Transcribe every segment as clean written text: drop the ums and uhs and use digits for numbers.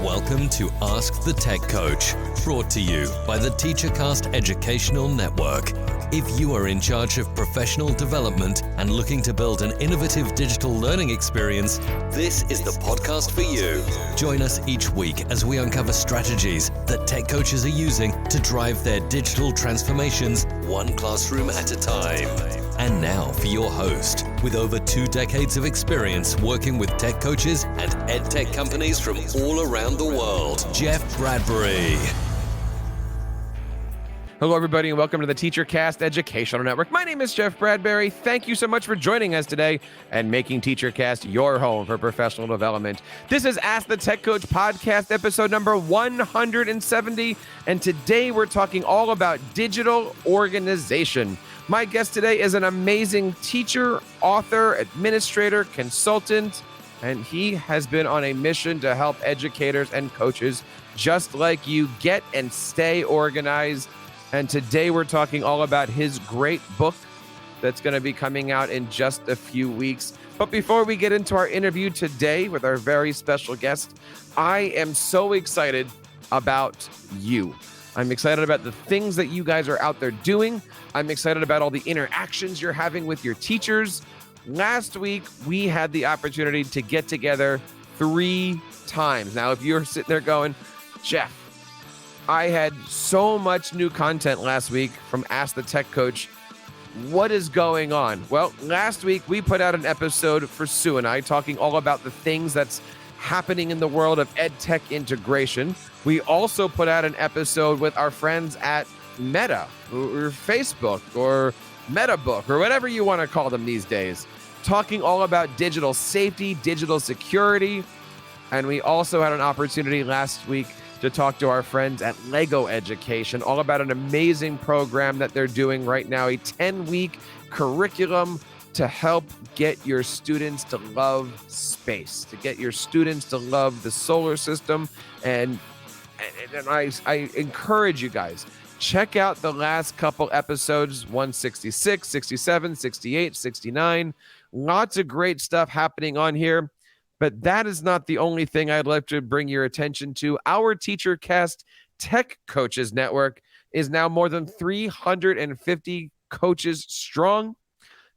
Welcome to Ask the Tech Coach, brought to you by the TeacherCast Educational Network. If you are in charge of professional development and looking to build an innovative digital learning experience, this is the podcast for you. Join us each week as we uncover strategies that tech coaches are using to drive their digital transformations one classroom at a time. And now for your host, with over 2 decades of experience working with tech coaches and ed tech companies from all around the world, Jeff Bradbury. Hello, everybody, and welcome to the TeacherCast Educational Network. My name is Jeff Bradbury. Thank you so much for joining us today and making TeacherCast your home for professional development. This is Ask the Tech Coach podcast, episode number 170, and today we're talking all about digital organization. My guest today is an amazing teacher, author, administrator, consultant, and he has been on a mission to help educators and coaches just like you get and stay organized. And today we're talking all about his great book that's going to be coming out in just a few weeks. But before we get into our interview today with our very special guest, I am so excited about you. I'm excited about the things that you guys are out there doing. I'm excited about all the interactions you're having with your teachers. Last week, we had the opportunity to get together 3 times. Now, if you're sitting there going, Jeff, I had so much new content last week from Ask the Tech Coach. What is going on? Well, last week we put out an episode for Sue and I talking all about the things that's happening in the world of ed tech integration. We also put out an episode with our friends at Meta or Facebook or MetaBook or whatever you want to call them these days, talking all about digital safety, digital security. And we also had an opportunity last week to talk to our friends at Lego Education, all about an amazing program that they're doing right now, a 10-week curriculum to help get your students to love space, to get your students to love the solar system. And I encourage you guys, check out the last couple episodes, 166, 67, 68, 69. Lots of great stuff happening on here. But that is not the only thing I'd like to bring your attention to. Our TeacherCast Tech Coaches Network is now more than 350 coaches strong.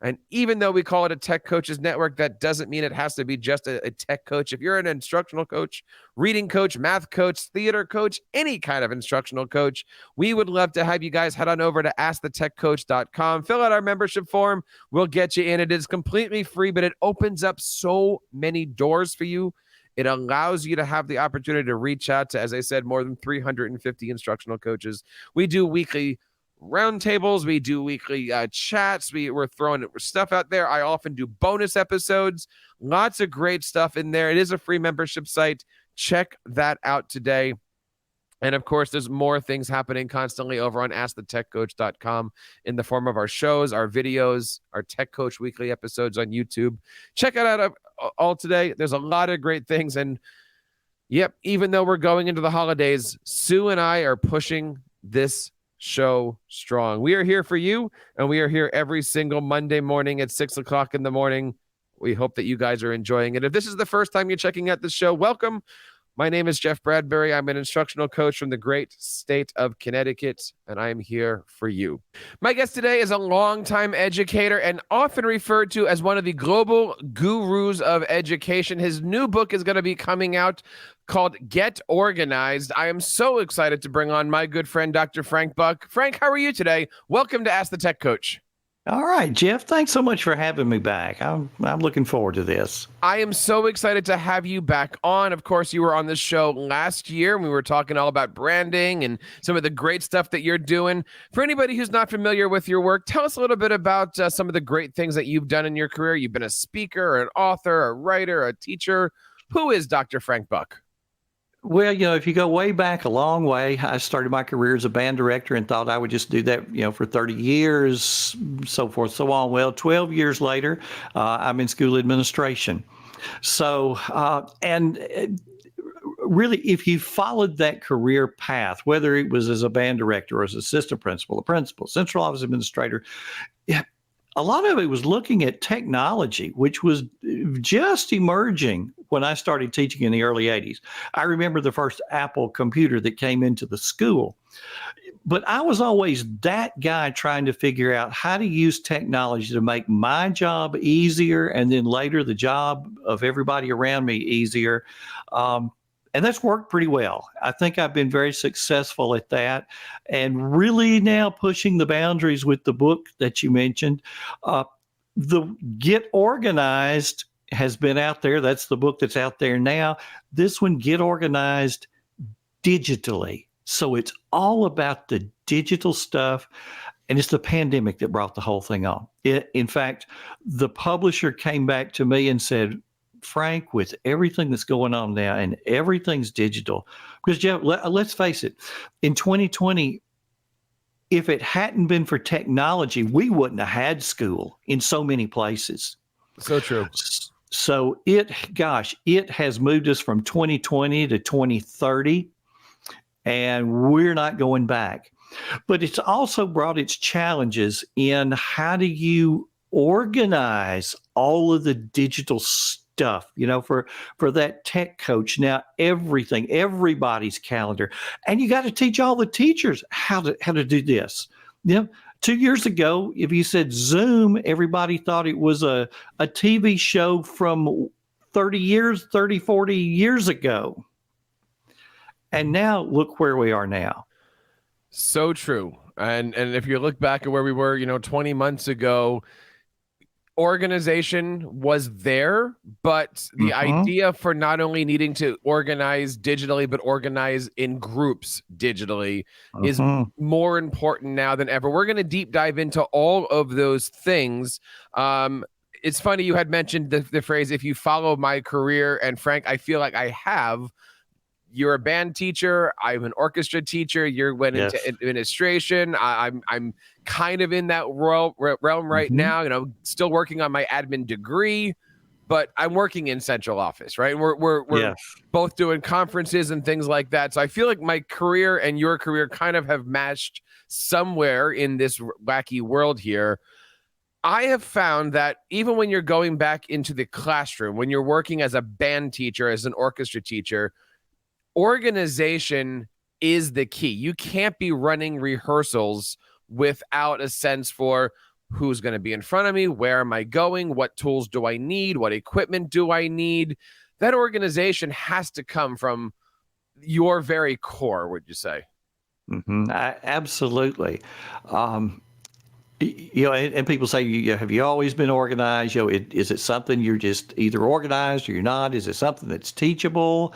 And even though we call it a Tech Coaches Network, that doesn't mean it has to be just a tech coach. If you're an instructional coach, reading coach, math coach, theater coach, any kind of instructional coach, we would love to have you guys head on over to askthetechcoach.com. Fill out our membership form. We'll get you in. It is completely free, but it opens up so many doors for you. It allows you to have the opportunity to reach out to, as I said, more than 350 instructional coaches. We do weekly roundtables, we do weekly chats, we're throwing stuff out there. I often do bonus episodes, lots of great stuff in there. It is a free membership site. Check that out today. And of course, there's more things happening constantly over on askthetechcoach.com in the form of our shows, our videos, our Tech Coach weekly episodes on YouTube. Check it out all today. There's a lot of great things. And yep, even though we're going into the holidays, Sue and I are pushing this show strong. We are here for you, and we are here every single Monday morning at 6 o'clock in the morning. We hope that you guys are enjoying it. If this is the first time you're checking out the show, welcome. My name is Jeff Bradbury. I'm an instructional coach from the great state of Connecticut, and I am here for you. My guest today is a longtime educator and often referred to as one of the global gurus of education. His new book is going to be coming out called Get Organized. I am so excited to bring on my good friend, Dr. Frank Buck. Frank, how are you today? Welcome to Ask the Tech Coach. All right, Jeff, thanks so much for having me back. I'm looking forward to this. I am so excited to have you back on. Of course, you were on this show last year, and we were talking all about branding and some of the great stuff that you're doing. For anybody who's not familiar with your work, tell us a little bit about some of the great things that you've done in your career. You've been a speaker, an author, a writer, a teacher. Who is Dr. Frank Buck? Well, if you go way back a long way, I started my career as a band director and thought I would just do that, for 30 years, so forth, so on. Well, 12 years later, I'm in school administration. So, really, if you followed that career path, whether it was as a band director or as assistant principal, a principal, central office administrator, a lot of it was looking at technology, which was just emerging when I started teaching in the early 80s. I remember the first Apple computer that came into the school. But I was always that guy trying to figure out how to use technology to make my job easier and then later the job of everybody around me easier. And that's worked pretty well. I think I've been very successful at that and really now pushing the boundaries with the book that you mentioned. The Get Organized has been out there. That's the book that's out there now. This one, Get Organized Digitally. So it's all about the digital stuff, and it's the pandemic that brought the whole thing on. In fact, the publisher came back to me and said, Frank, with everything that's going on now and everything's digital, because Jeff, let's face it, in 2020, if it hadn't been for technology, we wouldn't have had school in so many places. So true. So it has moved us from 2020 to 2030, and we're not going back. But it's also brought its challenges in how do you organize all of the digital stuff, for that tech coach. Now, everybody's calendar, and you got to teach all the teachers how to do this. 2 years ago, if you said Zoom, everybody thought it was a TV show from 40 years ago. And now look where we are now. So true. And if you look back at where we were, 20 months ago, organization was there, but the idea for not only needing to organize digitally, but organize in groups digitally is more important now than ever. We're going to deep dive into all of those things. It's funny you had mentioned the phrase, if you follow my career, and Frank, I feel like I have. You're a band teacher. I'm an orchestra teacher. You went into administration. I'm kind of in that realm right now. Still working on my admin degree, but I'm working in central office, right? And we're both doing conferences and things like that. So I feel like my career and your career kind of have matched somewhere in this wacky world here. I have found that even when you're going back into the classroom, when you're working as a band teacher, as an orchestra teacher, organization is the key. You can't be running rehearsals without a sense for who's going to be in front of me, where am I going, what tools do I need, what equipment do I need. That organization has to come from your very core, would you say? Absolutely. And people say, have you always been organized? Is it something you're just either organized or you're not? Is it something that's teachable?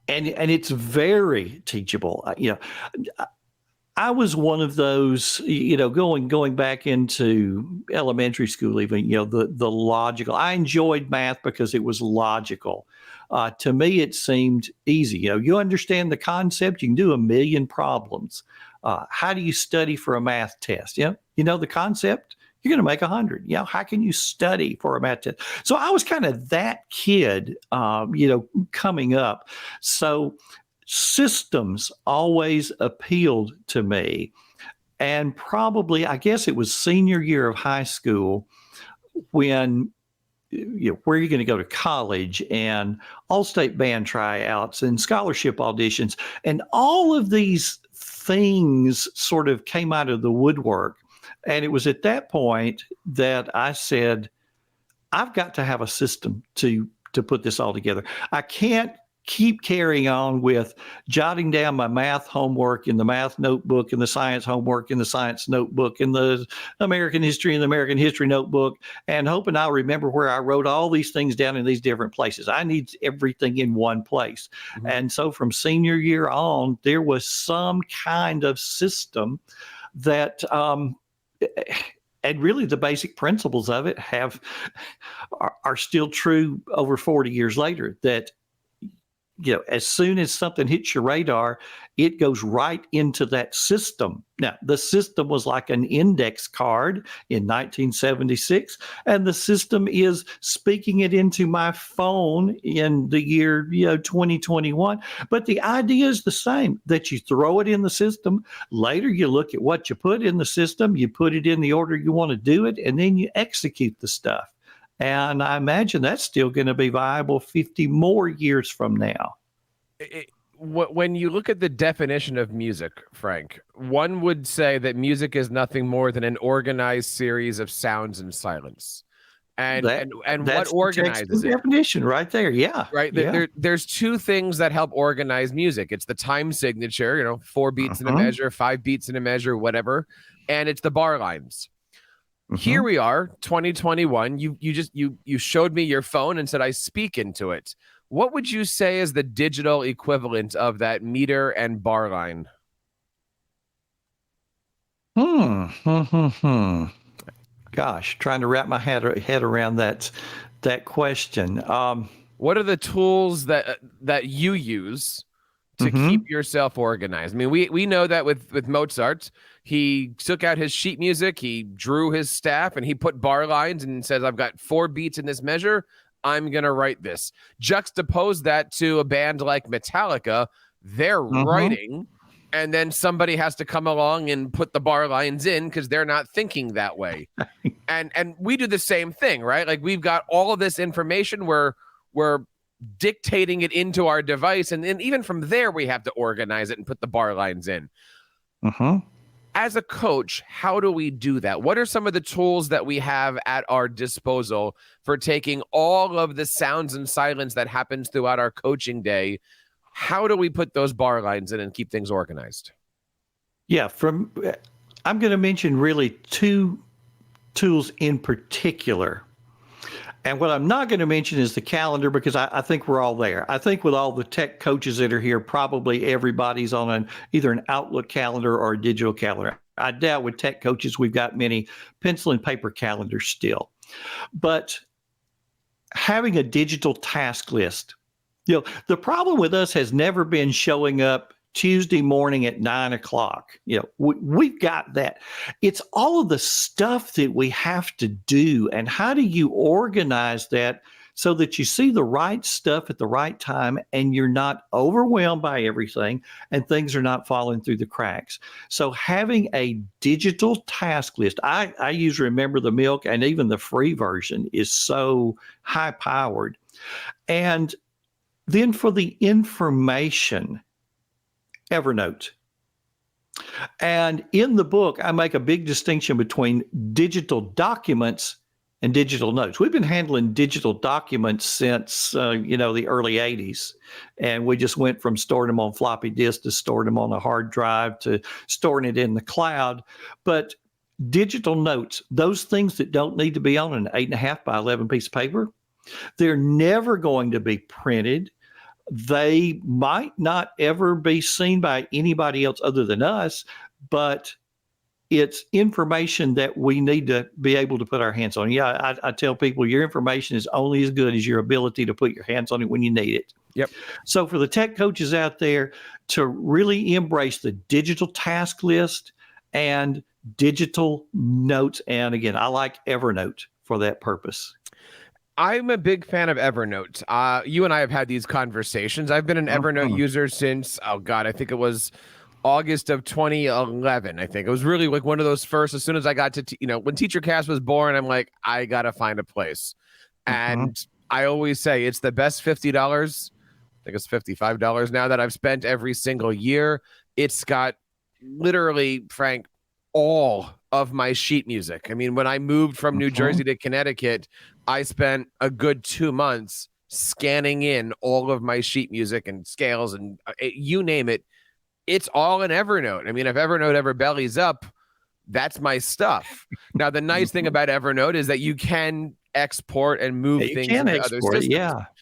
And it's very teachable. I was one of those, going back into elementary school, even, the logical. I enjoyed math because it was logical. To me, it seemed easy. You understand the concept, you can do a million problems. How do you study for a math test? You know the concept, you're going to make 100. How can you study for a math test? So I was kind of that kid, coming up. So systems always appealed to me. And probably, I guess it was senior year of high school when, where are you going to go to college, and all-state band tryouts and scholarship auditions, and all of these things sort of came out of the woodwork. And it was at that point that I said, I've got to have a system to put this all together. I can't keep carrying on with jotting down my math homework in the math notebook and the science homework in the science notebook and the American history in the American history notebook and hoping I'll remember where I wrote all these things down in these different places. I need everything in one place. And so from senior year on, there was some kind of system that, and really the basic principles of it are still true over 40 years later, that as soon as something hits your radar, it goes right into that system. Now, the system was like an index card in 1976, and the system is speaking it into my phone in the year 2021. But the idea is the same, that you throw it in the system. Later, you look at what you put in the system, you put it in the order you want to do it, and then you execute the stuff. And I imagine that's still going to be viable 50 more years from now. When you look at the definition of music, Frank, one would say that music is nothing more than an organized series of sounds and silence. And what organizes it? Definition right there. Yeah. Right. Yeah. There's two things that help organize music. It's the time signature, 4 beats in a measure, 5 beats in a measure, whatever. And it's the bar lines. Here we are, 2021. You showed me your phone and said I speak into it. What would you say is the digital equivalent of that meter and bar line? Gosh, trying to wrap my head around that question. What are the tools that you use to keep yourself organized? I mean, we know that with Mozart, he took out his sheet music, he drew his staff, and he put bar lines and says, I've got 4 beats in this measure. I'm going to write this. Juxtapose that to a band like Metallica. They're writing, and then somebody has to come along and put the bar lines in because they're not thinking that way. and we do the same thing, right? Like, we've got all of this information where we're dictating it into our device, and then even from there we have to organize it and put the bar lines in. As a coach, how do we do that? What are some of the tools that we have at our disposal for taking all of the sounds and silence that happens throughout our coaching day? How do we put those bar lines in and keep things organized? Yeah, I'm going to mention really 2 tools in particular. And what I'm not going to mention is the calendar, because I think we're all there. I think with all the tech coaches that are here, probably everybody's on either an Outlook calendar or a digital calendar. I doubt with tech coaches we've got many pencil and paper calendars still. But having a digital task list, the problem with us has never been showing up Tuesday morning at 9:00. We've got that. It's all of the stuff that we have to do. And how do you organize that so that you see the right stuff at the right time and you're not overwhelmed by everything and things are not falling through the cracks? So having a digital task list, I use Remember the Milk, and even the free version is so high powered. And then for the information, Evernote. And in the book, I make a big distinction between digital documents and digital notes. We've been handling digital documents since, the early 80s. And we just went from storing them on floppy disk to storing them on a hard drive to storing it in the cloud. But digital notes, those things that don't need to be on an 8.5 by 11 piece of paper, they're never going to be printed. They might not ever be seen by anybody else other than us, but it's information that we need to be able to put our hands on. Yeah, I tell people your information is only as good as your ability to put your hands on it when you need it. Yep. So for the tech coaches out there to really embrace the digital task list and digital notes, and again, I like Evernote for that purpose. I'm a big fan of Evernote. You and I have had these conversations. I've been an Evernote user since, I think it was August of 2011. I think it was really like one of those first, as soon as I got to, when TeacherCast was born, I'm like, I got to find a place. And I always say it's the best $50. I think it's $55 now that I've spent every single year. It's got literally, Frank, all of my sheet music. I mean, when I moved from New Jersey to Connecticut, I spent a good 2 months scanning in all of my sheet music and scales and you name it. It's all in Evernote. I mean, if Evernote ever bellies up, that's my stuff. Now, the nice thing about Evernote is that you can export and move things into other systems.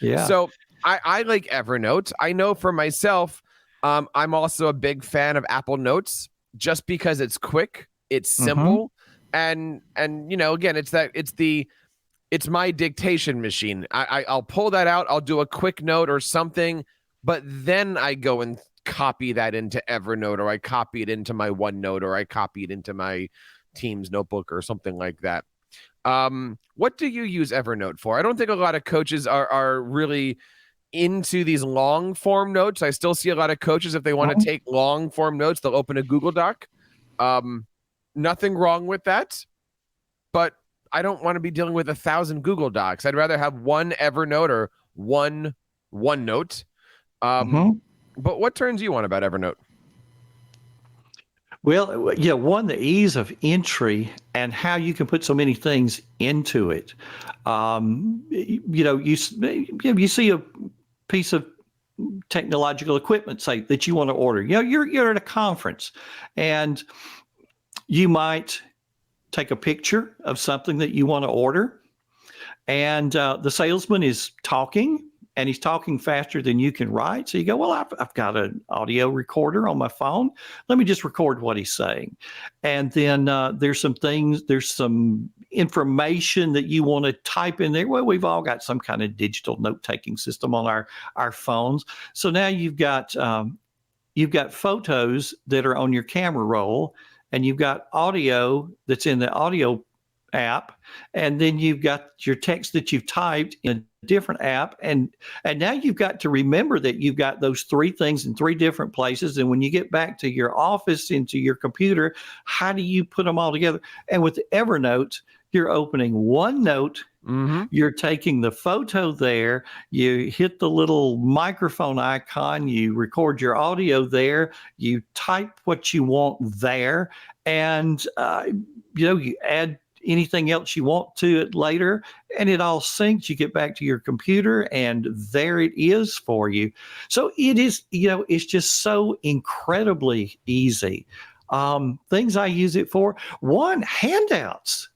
Yeah. So I like Evernote. I know for myself, I'm also a big fan of Apple Notes just because it's quick, it's simple, and again, it's my dictation machine. I'll pull that out. I'll do a quick note or something. but then I go and copy that into Evernote, or I copy it into my OneNote, or I copy it into my Teams notebook or something like that. What do you use Evernote for? I don't think a lot of coaches are really into these long form notes. I still see a lot of coaches, if they want to take long form notes, they'll open a Google Doc. Nothing wrong with that, but I don't want to be dealing with 1,000 Google Docs. I'd rather have one Evernote or one OneNote. But what turns you on about Evernote? Well, yeah, one, the ease of entry and how you can put so many things into it. You see a piece of technological equipment, say, that you want to order. You're at a conference, and you might take a picture of something that you want to order, and the salesman is talking, and he's talking faster than you can write. So you go, well, I've got an audio recorder on my phone. Let me just record what he's saying. And then there's some information that you want to type in there. Well, we've all got some kind of digital note-taking system on our phones. So now you've got photos that are on your camera roll, and you've got audio that's in the audio app, and then you've got your text that you've typed in a different app, and now you've got to remember that you've got those three things in three different places, and when you get back to your office, into your computer, how do you put them all together? And with Evernote, you're opening OneNote, you're taking the photo there, you hit the little microphone icon, you record your audio there, you type what you want there, and you add anything else you want to it later, and it all syncs. You get back to your computer, and there it is for you. So it is, it's just so incredibly easy. Things I use it for: one, handouts.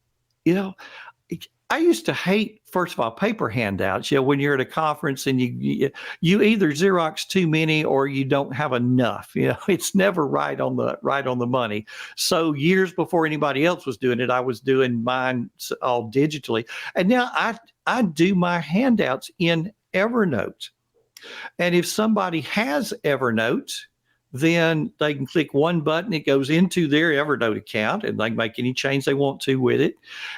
I used to hate, first of all, paper handouts. When you're at a conference and you either Xerox too many or you don't have enough. It's never right on the money. So years before anybody else was doing it, I was doing mine all digitally, and now I do my handouts in Evernote. And if somebody has Evernote, then they can click one button, it goes into their Evernote account, and they can make any change they want to with it.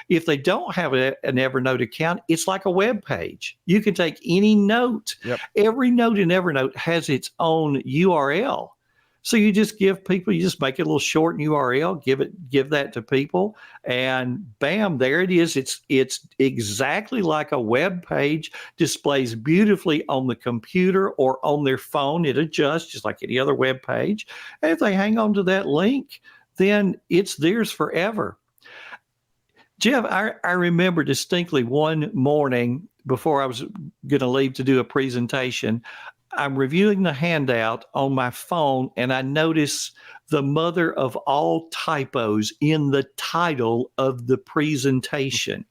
If they don't have an Evernote account, it's like a web page. You can take any note. Yep. Every note in Evernote has its own URL. So you just make it a little short URL, give that to people, and bam, there it is. It's exactly like a web page, displays beautifully on the computer or on their phone. It adjusts just like any other web page. And if they hang on to that link, then it's theirs forever. Jeff, I remember distinctly one morning before I was going to leave to do a presentation, I'm reviewing the handout on my phone, and I notice the mother of all typos in the title of the presentation.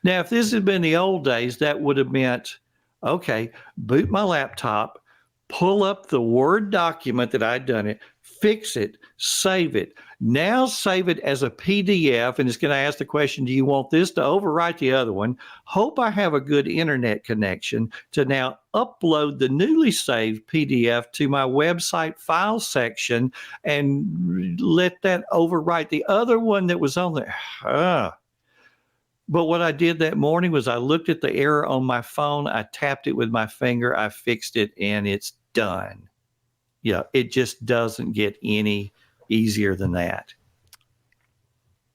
Now, if this had been the old days, that would have meant, okay, boot my laptop, pull up the Word document that I'd done it, fix it, save it. Now save it as a PDF, and it's going to ask the question, do you want this to overwrite the other one? Hope I have a good internet connection to now upload the newly saved PDF to my website file section and let that overwrite the other one that was on there. But what I did that morning was I looked at the error on my phone, I tapped it with my finger, I fixed it, and it's done. It just doesn't get any easier than that.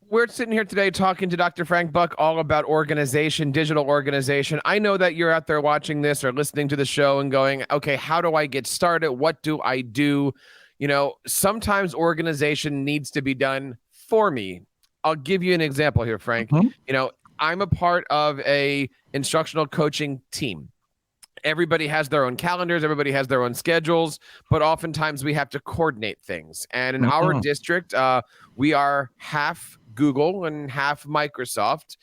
We're sitting here today talking to Dr. Frank Buck all about organization, digital organization. I know that you're out there watching this or listening to the show and going, okay, how do I get started? What do I do? Sometimes organization needs to be done for me. I'll give you an example here, Frank. I'm a part of a instructional coaching team. Everybody has their own calendars, everybody has their own schedules, but oftentimes we have to coordinate things. And in our district, we are half Google and half Microsoft.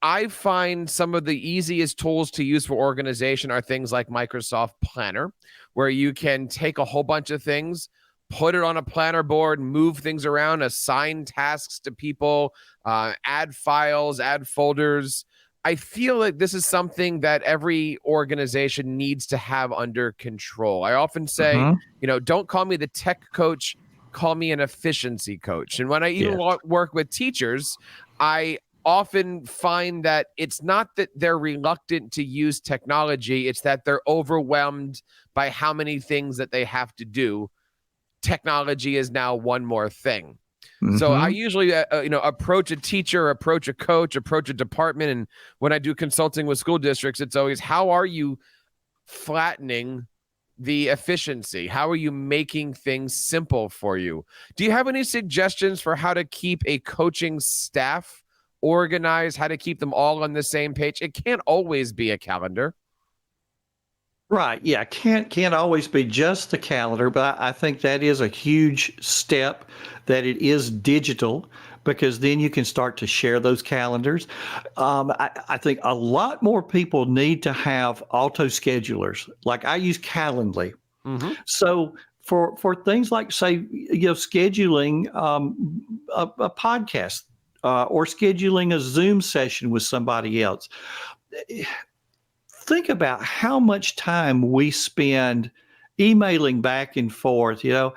I find some of the easiest tools to use for organization are things like Microsoft Planner, where you can take a whole bunch of things, put it on a planner board, move things around, assign tasks to people, add files, add folders. I feel like this is something that every organization needs to have under control. I often say, Mhm. don't call me the tech coach, call me an efficiency coach. And when I even Yes. work with teachers, I often find that it's not that they're reluctant to use technology, it's that they're overwhelmed by how many things that they have to do. Technology is now one more thing. So I Mhm. usually, approach a teacher, approach a coach, approach a department. And when I do consulting with school districts, it's always, how are you flattening the efficiency? How are you making things simple for you? Do you have any suggestions for how to keep a coaching staff organized, how to keep them all on the same page? It can't always be a calendar. Right. Yeah. Can't always be just the calendar, but I think that is a huge step that it is digital because then you can start to share those calendars. I think a lot more people need to have auto schedulers. Like I use Calendly. Mm-hmm. So for things like say, scheduling a podcast or scheduling a Zoom session with somebody else, think about how much time we spend emailing back and forth, hey,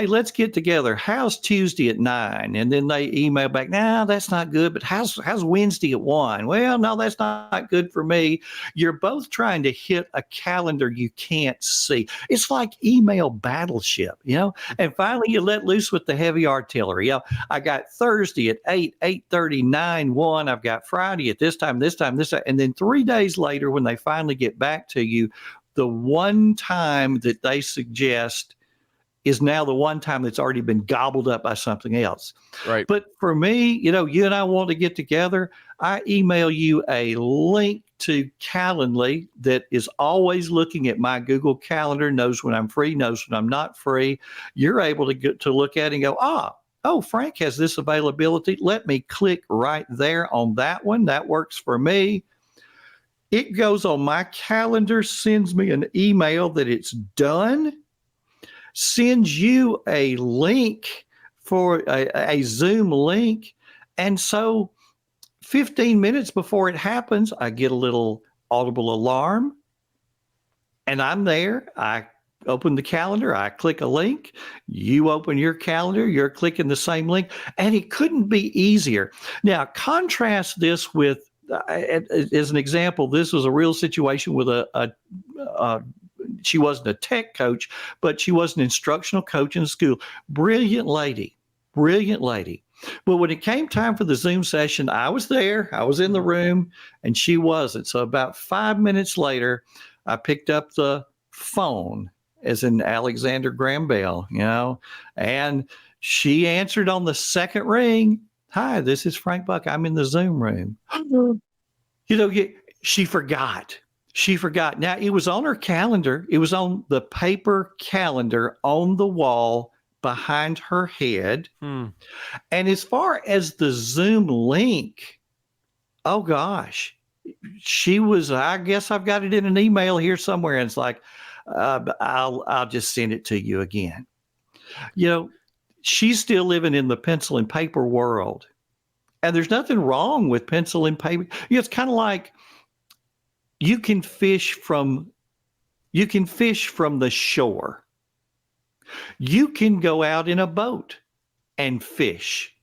let's get together. How's Tuesday at 9? And then they email back, no, that's not good, but how's Wednesday at 1? Well, no, that's not good for me. You're both trying to hit a calendar you can't see. It's like email battleship, and finally you let loose with the heavy artillery. I got Thursday at 8, 8:30, 9, 1. I've got Friday at this time, this time, this time. And then 3 days later, when they finally get back to you, the one time that they suggest is now the one time that's already been gobbled up by something else. Right. But for me, you and I want to get together. I email you a link to Calendly that is always looking at my Google Calendar, knows when I'm free, knows when I'm not free. You're able to get to look at it and go, oh, Frank has this availability. Let me click right there on that one. That works for me. It goes on my calendar, sends me an email that it's done, sends you a link for a Zoom link. And so 15 minutes before it happens, I get a little audible alarm and I'm there. I open the calendar, I click a link, you open your calendar, you're clicking the same link, and it couldn't be easier. Now, contrast this with, as an example, this was a real situation with she wasn't a tech coach, but she was an instructional coach in school. Brilliant lady. But when it came time for the Zoom session, I was there, I was in the room, and she wasn't. So about 5 minutes later, I picked up the phone, as in Alexander Graham Bell, and she answered on the second ring. Hi, this is Frank Buck. I'm in the Zoom room. She forgot. Now, it was on her calendar. It was on the paper calendar on the wall behind her head. And as far as the Zoom link, oh gosh, I guess I've got it in an email here somewhere. And it's like, I'll just send it to you again. She's still living in the pencil and paper world. And there's nothing wrong with pencil and paper. It's kind of like you can fish from the shore. You can go out in a boat and fish.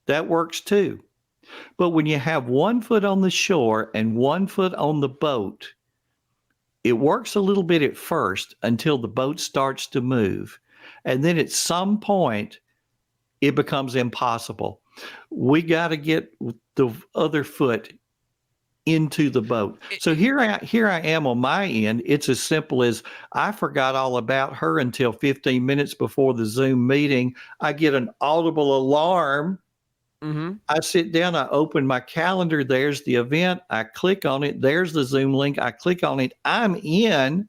That works too. But when you have 1 foot on the shore and 1 foot on the boat, it works a little bit at first until the boat starts to move. And then at some point, it becomes impossible. We got to get the other foot into the boat. So here I am on my end. It's as simple as I forgot all about her until 15 minutes before the Zoom meeting. I get an audible alarm. Mm-hmm. I sit down, I open my calendar. There's the event. I click on it. There's the Zoom link. I click on it. I'm in.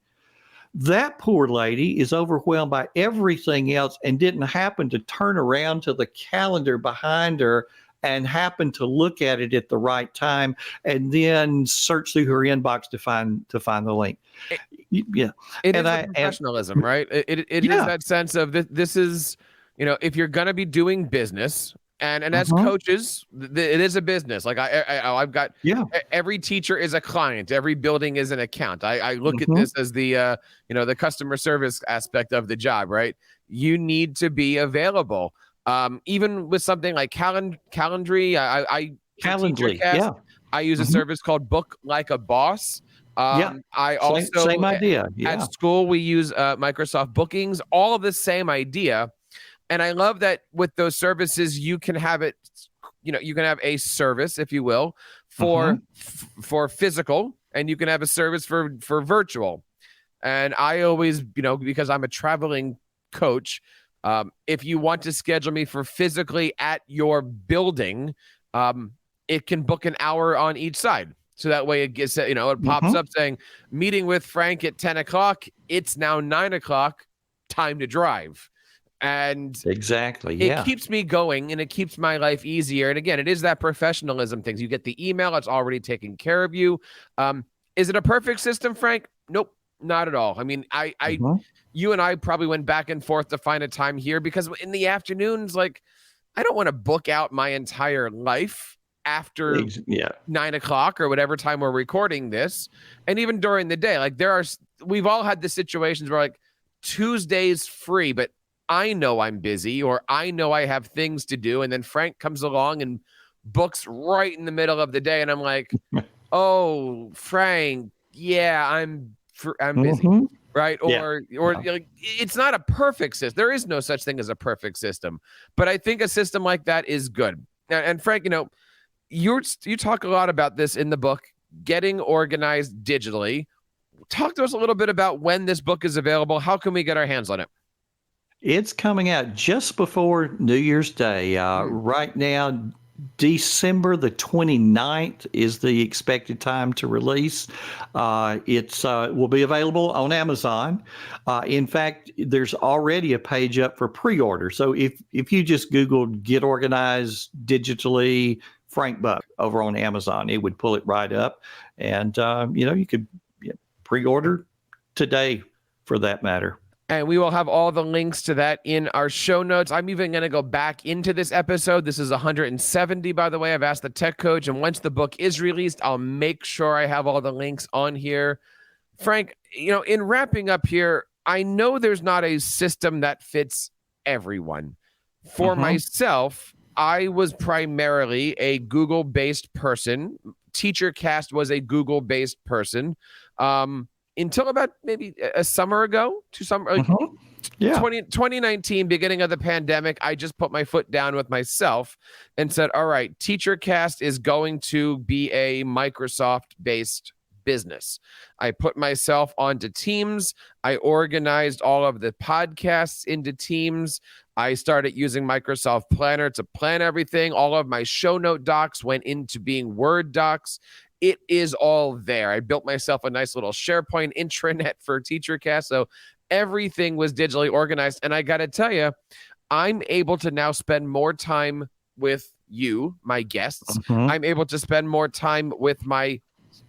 That poor lady is overwhelmed by everything else and didn't happen to turn around to the calendar behind her and happen to look at it at the right time and then search through her inbox to find the link. It is professionalism, right? It is that sense of this is, if you're going to be doing business And as coaches, it is a business. Like I've got every teacher is a client, every building is an account. I look at this as the the customer service aspect of the job, right? You need to be available. Even with something like Calendly, for TeacherCast, I use a service called Book Like a Boss. I also same idea. At school we use Microsoft Bookings, all of the same idea. And I love that with those services, you can have it, you can have a service, if you will, for physical, and you can have a service for virtual. And I always, because I'm a traveling coach, if you want to schedule me for physically at your building, it can book an hour on each side. So that way it gets, it pops up saying, meeting with Frank at 10 o'clock. It's now 9 o'clock, time to drive. And it keeps me going, and it keeps my life easier. And again, it is that professionalism things. You get the email, it's already taking care of you. Is it a perfect system, Frank? Nope, not at all. I mean, you and I probably went back and forth to find a time here, because in the afternoons, like, I don't want to book out my entire life after 9 o'clock or whatever time we're recording this. And even during the day, like we've all had the situations where like Tuesday's free, but I know I'm busy, or I know I have things to do. And then Frank comes along and books right in the middle of the day. And I'm like, oh, Frank, yeah, I'm busy. Right. Or like, it's not a perfect system. There is no such thing as a perfect system, but I think a system like that is good. And Frank, you talk a lot about this in the book, getting organized digitally. Talk to us a little bit about when this book is available. How can we get our hands on it? It's coming out just before New Year's Day. Right now, December the 29th is the expected time to release. It will be available on Amazon. In fact, there's already a page up for pre-order. So if you just Googled "Get Organized Digitally" Frank Buck over on Amazon, it would pull it right up. And, you could pre-order today for that matter. And we will have all the links to that in our show notes. I'm even going to go back into this episode. This is 170, by the way. I've asked the tech coach, and once the book is released, I'll make sure I have all the links on here. Frank, in wrapping up here, I know there's not a system that fits everyone. For myself, I was primarily a Google-based person. TeacherCast was a Google-based person. Until about maybe a summer ago, 2019, beginning of the pandemic, I just put my foot down with myself and said, all right, TeacherCast is going to be a Microsoft-based business. I put myself onto Teams. I organized all of the podcasts into Teams. I started using Microsoft Planner to plan everything. All of my show note docs went into being Word docs. It is all there. I built myself a nice little SharePoint intranet for TeacherCast. So everything was digitally organized. And I got to tell you, I'm able to now spend more time with you, my guests. I'm able to spend more time with my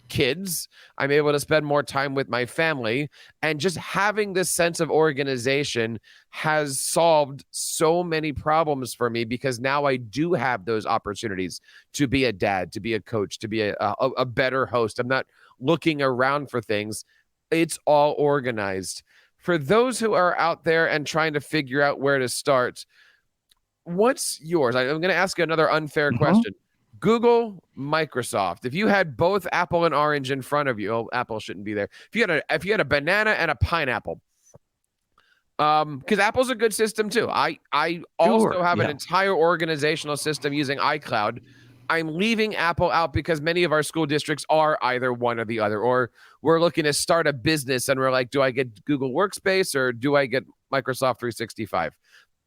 kids. I'm able to spend more time with my family. And just having this sense of organization has solved so many problems for me, because now I do have those opportunities to be a dad, to be a coach, to be a better host. I'm not looking around for things. It's all organized. For those who are out there and trying to figure out where to start, what's yours? I'm going to ask you another unfair question. Google, Microsoft. If you had both apple and orange in front of you, apple shouldn't be there. If you had a banana and a pineapple, because Apple's a good system too. I also have an entire organizational system using iCloud. I'm leaving Apple out because many of our school districts are either one or the other, or we're looking to start a business and we're like, do I get Google Workspace or do I get Microsoft 365?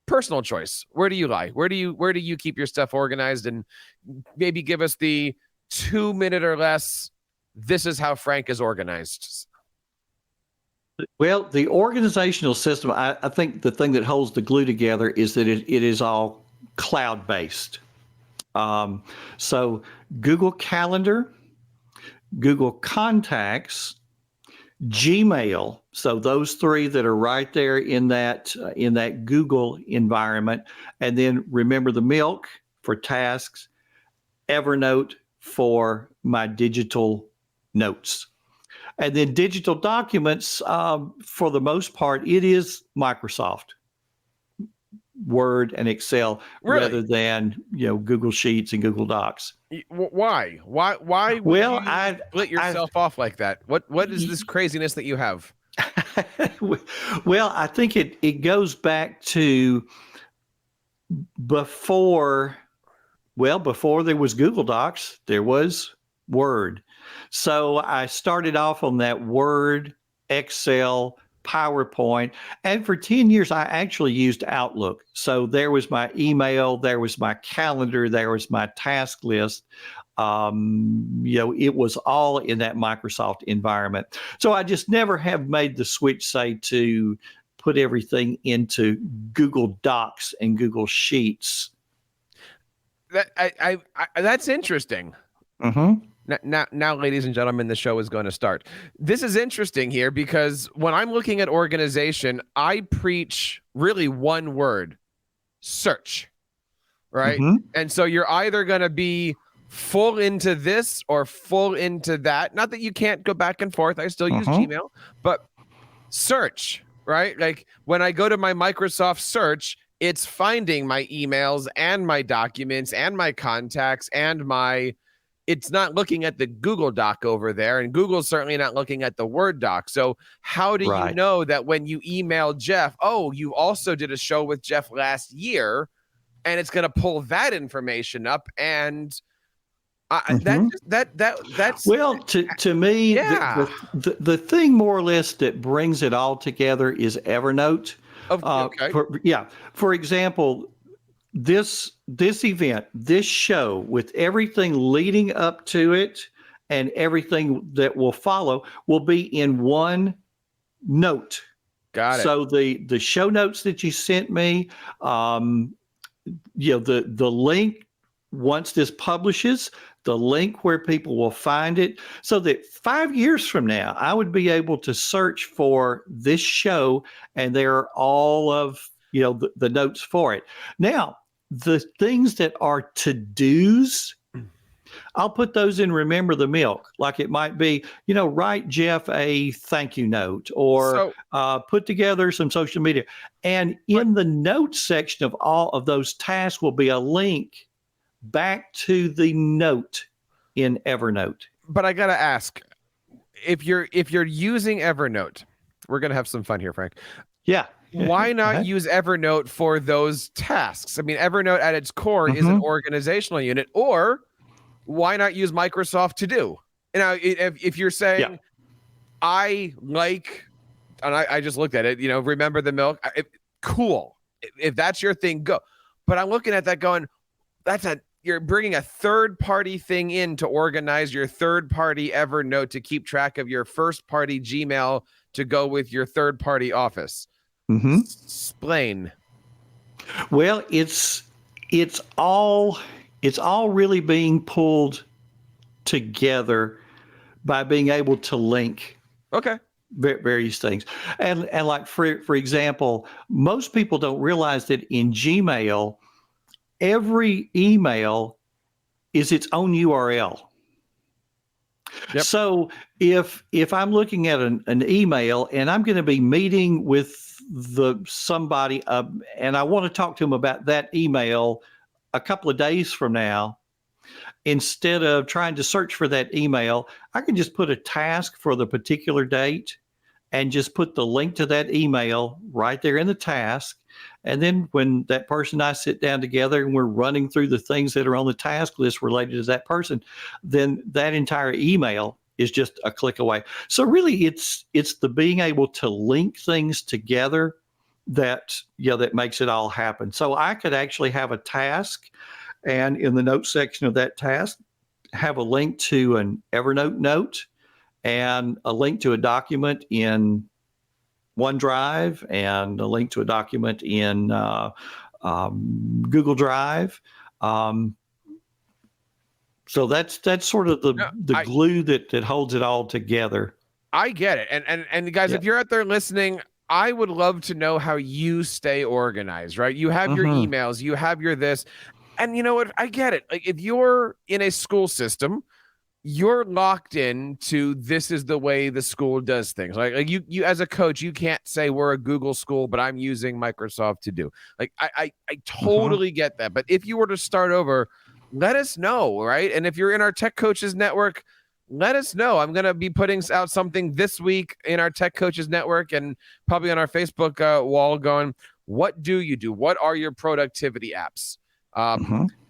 Personal choice. Where do you lie? Where do you keep your stuff organized? And maybe give us the 2-minute or less, this is how Frank is organized. Well, the organizational system, I think the thing that holds the glue together is that it is all cloud-based. So Google Calendar, Google Contacts, Gmail. So those three that are right there in that Google environment. And then remember the milk for tasks, Evernote for my digital notes. And then digital documents, for the most part, it is Microsoft Word and Excel rather Really? than, Google Sheets and Google Docs. Why? Why would Well, you split yourself off like that? What is this craziness that you have? Well, I think it goes back to before there was Google Docs, there was Word. So I started off on that Word, Excel, PowerPoint, and for 10 years I actually used Outlook. So there was my email, there was my calendar, there was my task list. It was all in that Microsoft environment. So I just never have made the switch, say, to put everything into Google Docs and Google Sheets. That's interesting. Now, ladies and gentlemen, the show is going to start. This is interesting here because when I'm looking at organization, I preach really one word: search, right? And so you're either going to be full into this or full into that. Not that you can't go back and forth. I still use Gmail, but search, right? Like when I go to my Microsoft search, it's finding my emails and my documents and my contacts and it's not looking at the Google Doc over there, and Google's certainly not looking at the Word doc. So how do you know that when you email Jeff, oh, you also did a show with Jeff last year, and it's going to pull that information up? And that's well, to me, the thing more or less that brings it all together is Evernote. Okay. For example, this event, this show, with everything leading up to it and everything that will follow, will be in one note. Got it. So the show notes that you sent me, the link, once this publishes, the link where people will find it, so that 5 years from now, I would be able to search for this show and there are all of the notes for it. Now, the things that are to-dos, I'll put those in Remember the Milk. Like it might be, write Jeff a thank you note, or put together some social media. And in the notes section of all of those tasks will be a link back to the note in Evernote. But I got to ask, if you're using Evernote, we're going to have some fun here, Frank. Yeah. Why not use Evernote for those tasks? I mean, Evernote at its core is an organizational unit. Or why not use Microsoft To Do? Now, if you're saying, I like, and I just looked at it, Remember the Milk, cool. If that's your thing, go. But I'm looking at that going, you're bringing a third-party thing in to organize your third-party Evernote to keep track of your first-party Gmail to go with your third-party Office. Explain. Well, it's all really being pulled together by being able to link various things. And like for example, most people don't realize that in Gmail, every email is its own URL. Yep. So if I'm looking at an email and I'm going to be meeting with somebody and I want to talk to them about that email a couple of days from now, instead of trying to search for that email, I can just put a task for the particular date and just put the link to that email right there in the task. And then when that person and I sit down together and we're running through the things that are on the task list related to that person, then that entire email is just a click away. So really it's the being able to link things together that makes it all happen. So I could actually have a task, and in the notes section of that task, have a link to an Evernote note and a link to a document in OneDrive and a link to a document in Google Drive. So that's sort of the glue that holds it all together. I get it. And guys, if you're out there listening, I would love to know how you stay organized, right? You have your emails, you have your this. And you know what? I get it. Like if you're in a school system, you're locked in to this is the way the school does things. Like you as a coach, you can't say we're a Google school, but I'm using Microsoft to do. Like I totally get that. But if you were to start over, let us know, right? And if you're in our Tech Coaches Network, let us know. I'm going to be putting out something this week in our Tech Coaches Network and probably on our Facebook wall going, what do you do? What are your productivity apps?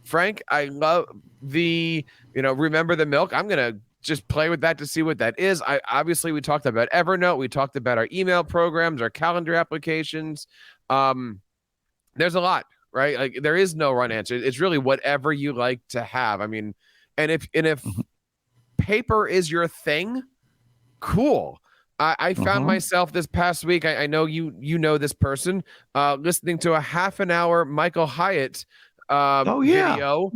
Frank, I love the, remember the milk. I'm going to just play with that to see what that is. Obviously we talked about Evernote. We talked about our email programs, our calendar applications. There's a lot, right? Like there is no right answer. It's really whatever you like to have. I mean, and if paper is your thing, cool. I found myself this past week. I know you know this person, listening to a half an hour Michael Hyatt video.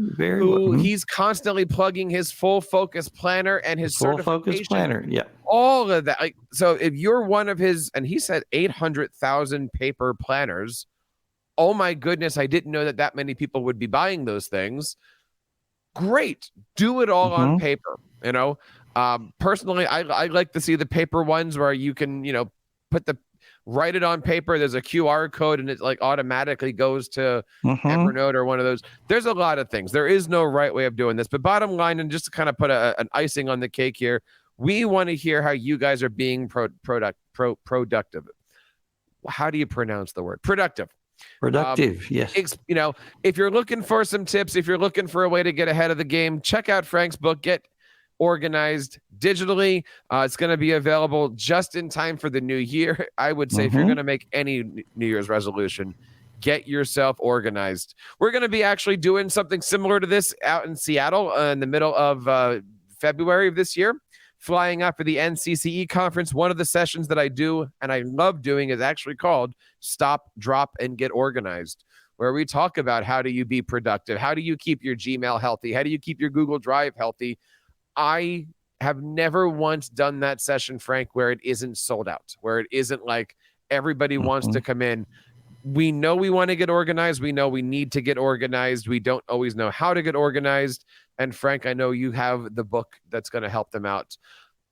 He's constantly plugging his full focus planner and his full focus planner. Yeah. All of that. Like, so if you're one of his, and he said 800,000 paper planners. Oh my goodness. I didn't know that many people would be buying those things. Great. Do it all on paper. Personally, I like to see the paper ones where you can, write it on paper. There's a QR code and it like automatically goes to Evernote or one of those. There's a lot of things. There is no right way of doing this, but bottom line, and just to kind of put an icing on the cake here, we want to hear how you guys are being productive. How do you pronounce the word? Productive. Yes. If you're looking for some tips, if you're looking for a way to get ahead of the game, check out Frank's book, Get Organized Digitally. It's going to be available just in time for the new year. I would say if you're going to make any New Year's resolution, get yourself organized. We're going to be actually doing something similar to this out in Seattle in the middle of February of this year, flying out for the NCCE conference. One of the sessions that I do and I love doing is actually called Stop, Drop, and Get Organized, where we talk about how do you be productive? How do you keep your Gmail healthy? How do you keep your Google Drive healthy? I have never once done that session, Frank, where it isn't sold out, where it isn't like everybody wants to come in. We know we want to get organized. We know we need to get organized. We don't always know how to get organized. And Frank, I know you have the book that's going to help them out.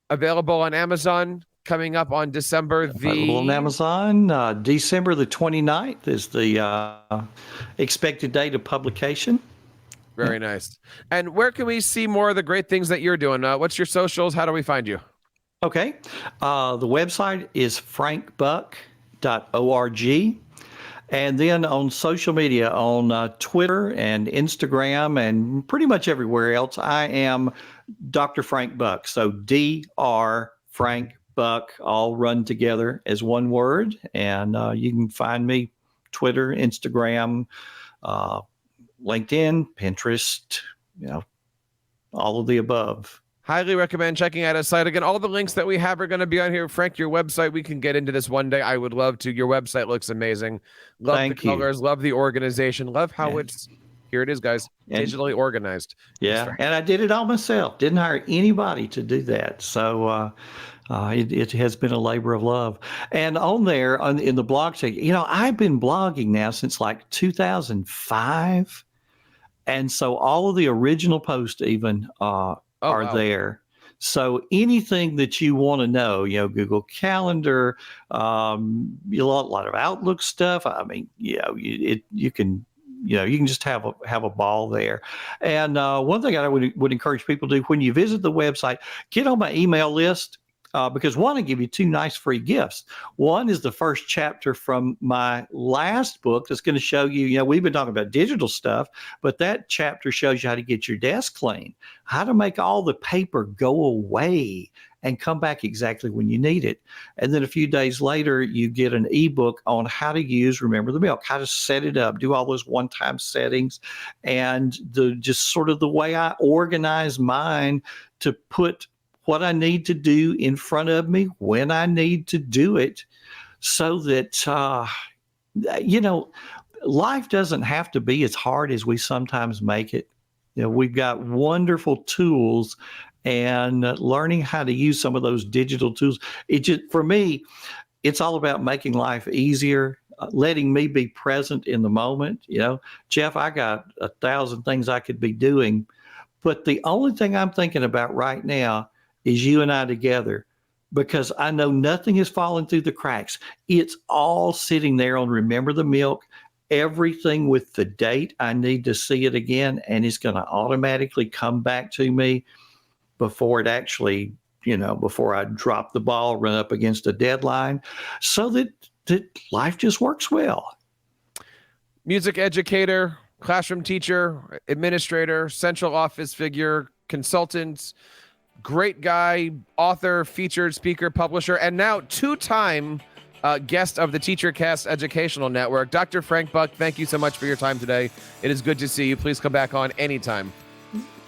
Available on Amazon, coming up on December Available on Amazon. December the 29th is the expected date of publication. Very nice. And where can we see more of the great things that you're doing? What's your socials? How do we find you? Okay. The website is frankbuck.org. And then on social media, on Twitter and Instagram and pretty much everywhere else, I am Dr. Frank Buck. So Dr. Frank Buck, all run together as one word. And you can find me Twitter, Instagram, LinkedIn, Pinterest, all of the above. Highly recommend checking out his site. Again, all the links that we have are going to be on here. Frank, your website, we can get into this one day. I would love to. Your website looks amazing. Love the colors, love the organization, love how it's, here it is, guys, digitally organized. Yeah, and I did it all myself. Didn't hire anybody to do that. So it has been a labor of love. And on there, in the blog section, I've been blogging now since like 2005. And so all of the original posts even are there. So anything that you want to know, Google Calendar, a lot of Outlook stuff. I mean, you can just have a ball there. And one thing I would encourage people to do when you visit the website, get on my email list. Because one, I give you two nice free gifts. One is the first chapter from my last book that's going to show you, we've been talking about digital stuff, but that chapter shows you how to get your desk clean, how to make all the paper go away and come back exactly when you need it. And then a few days later, you get an ebook on how to use Remember the Milk, how to set it up, do all those one-time settings, and just sort of the way I organize mine to put what I need to do in front of me when I need to do it, so that, life doesn't have to be as hard as we sometimes make it. We've got wonderful tools, and learning how to use some of those digital tools. For me, it's all about making life easier, letting me be present in the moment. Jeff, I got 1,000 things I could be doing, but the only thing I'm thinking about right now is you and I together, because I know nothing has fallen through the cracks. It's all sitting there on Remember the Milk, everything with the date. I need to see it again, and it's going to automatically come back to me before it actually, before I drop the ball, run up against a deadline, so that life just works well. Music educator, classroom teacher, administrator, central office figure, consultant, great guy, author, featured speaker, publisher, and now two-time guest of the TeacherCast Educational Network. Dr. Frank Buck, thank you so much for your time today. It is good to see you. Please come back on anytime.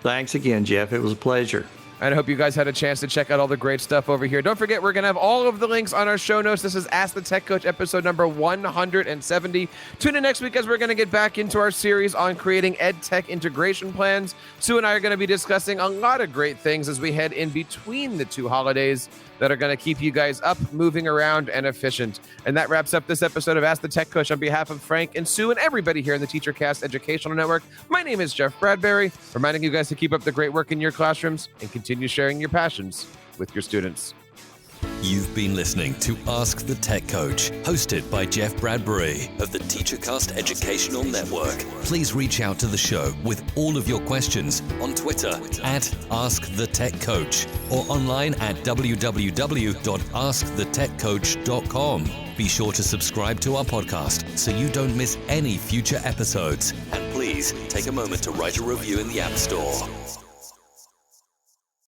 Thanks again, Jeff. It was a pleasure. And I hope you guys had a chance to check out all the great stuff over here. Don't forget, we're going to have all of the links on our show notes. This is Ask the Tech Coach, episode number 170. Tune in next week as we're going to get back into our series on creating ed tech integration plans. Sue and I are going to be discussing a lot of great things as we head in between the two holidays that are going to keep you guys up, moving around, and efficient. And that wraps up this episode of Ask the Tech Coach. On behalf of Frank and Sue and everybody here in the TeacherCast Educational Network, my name is Jeff Bradbury, reminding you guys to keep up the great work in your classrooms and continue sharing your passions with your students. You've been listening to Ask the Tech Coach, hosted by Jeff Bradbury of the TeacherCast Educational Network. Please reach out to the show with all of your questions on Twitter at AskTheTechCoach or online at www.askthetechcoach.com. Be sure to subscribe to our podcast so you don't miss any future episodes. And please take a moment to write a review in the App Store.